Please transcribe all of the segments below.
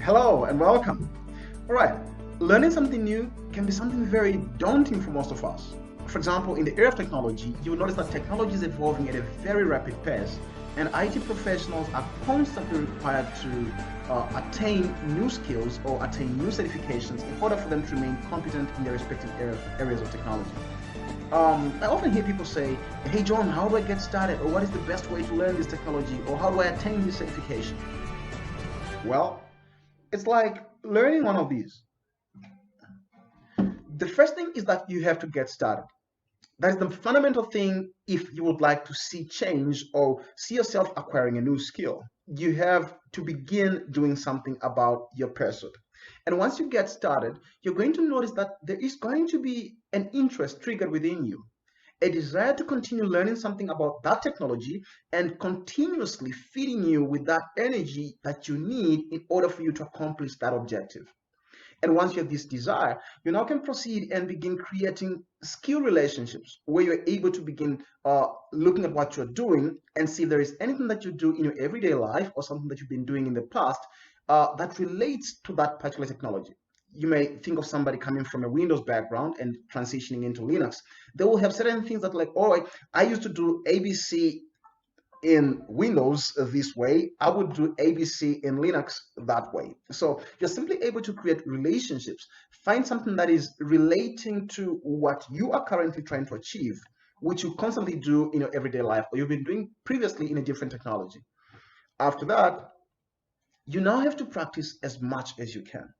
Hello and welcome. All right, learning something new can be something very daunting for most of us. For example, in the area of technology, you will notice that technology is evolving at a very rapid pace, and IT professionals are constantly required to attain new skills or attain new certifications in order for them to remain competent in their respective areas of technology. I often hear people say, "Hey John, how do I get started? Or what is the best way to learn this technology? Or how do I attain this certification?" Well, it's like learning one of these. The first thing is that you have to get started. That is the fundamental thing if you would like to see change or see yourself acquiring a new skill. You have to begin doing something about your pursuit. And once you get started, you're going to notice that there is going to be an interest triggered within you, a desire to continue learning something about that technology and continuously feeding you with that energy that you need in order for you to accomplish that objective. And once you have this desire, you now can proceed and begin creating skill relationships where you're able to begin looking at what you're doing and see if there is anything that you do in your everyday life or something that you've been doing in the past that relates to that particular technology. You may think of somebody coming from a Windows background and transitioning into Linux. They will have certain things that, like, all right, I used to do ABC in Windows this way, I would do ABC in Linux that way. So you're simply able to create relationships, find something that is relating to what you are currently trying to achieve, which you constantly do in your everyday life, or you've been doing previously in a different technology. After that, you now have to practice as much as you can.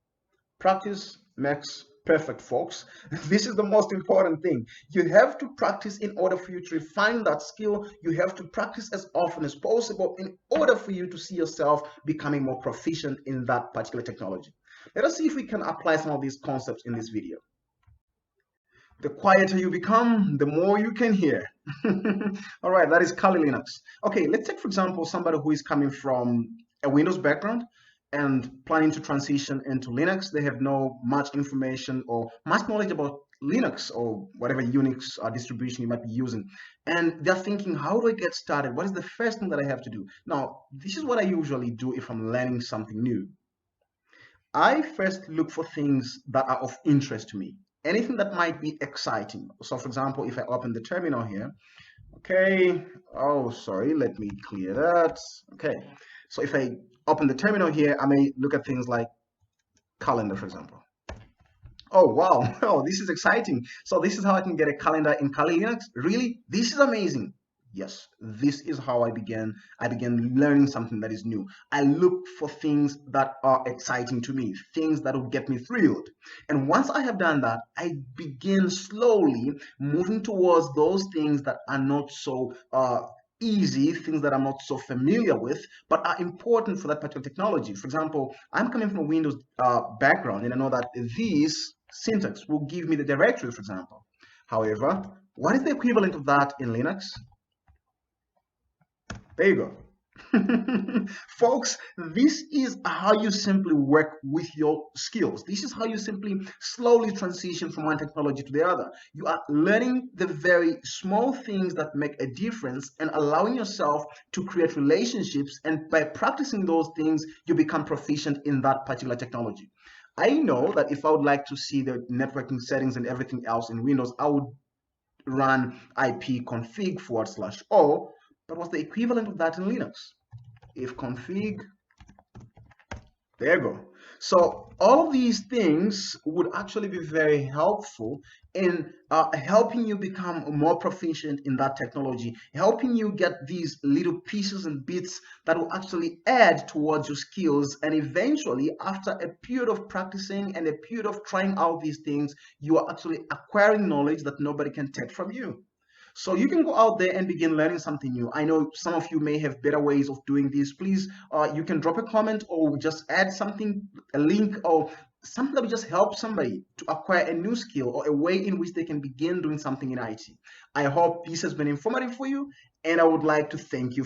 Practice makes perfect, folks. This is the most important thing. You have to practice in order for you to refine that skill. You have to practice as often as possible in order for you to see yourself becoming more proficient in that particular technology. Let us see if we can apply some of these concepts in this video. The quieter you become, the more you can hear. All right, that is Kali Linux. Okay, let's take, for example, somebody who is coming from a Windows background and planning to transition into Linux. They have no much information or much knowledge about Linux or whatever Unix distribution you might be using. And they're thinking, how do I get started? What is the first thing that I have to do? Now, this is what I usually do if I'm learning something new. I first look for things that are of interest to me. Anything that might be exciting. So for example, if I open the terminal here, okay, oh, sorry, let me clear that. Okay, so if I open the terminal here, I may look at things like calendar, for example. Oh, wow, oh, this is exciting. So this is how I can get a calendar in Kali Linux? Really? This is amazing. Yes, this is how I began. I began learning something that is new. I look for things that are exciting to me, things that will get me thrilled. And once I have done that, I begin slowly moving towards those things that are not so easy, things that I'm not so familiar with, but are important for that particular technology. For example, I'm coming from a Windows background, and I know that this syntax will give me the directory, for example. However, what is the equivalent of that in Linux? There you go. Folks, this is how you simply work with your skills. This is how you simply slowly transition from one technology to the other. You are learning the very small things that make a difference and allowing yourself to create relationships. And by practicing those things, you become proficient in that particular technology. I know that if I would like to see the networking settings and everything else in Windows, I would run ipconfig/o. But what's the equivalent of that in Linux? If config, there you go. So all of these things would actually be very helpful in helping you become more proficient in that technology, helping you get these little pieces and bits that will actually add towards your skills. And eventually, after a period of practicing and a period of trying out these things, you are actually acquiring knowledge that nobody can take from you. So you can go out there and begin learning something new. I know some of you may have better ways of doing this. Please, you can drop a comment or just add something, a link or something that will just help somebody to acquire a new skill or a way in which they can begin doing something in IT. I hope this has been informative for you, and I would like to thank you.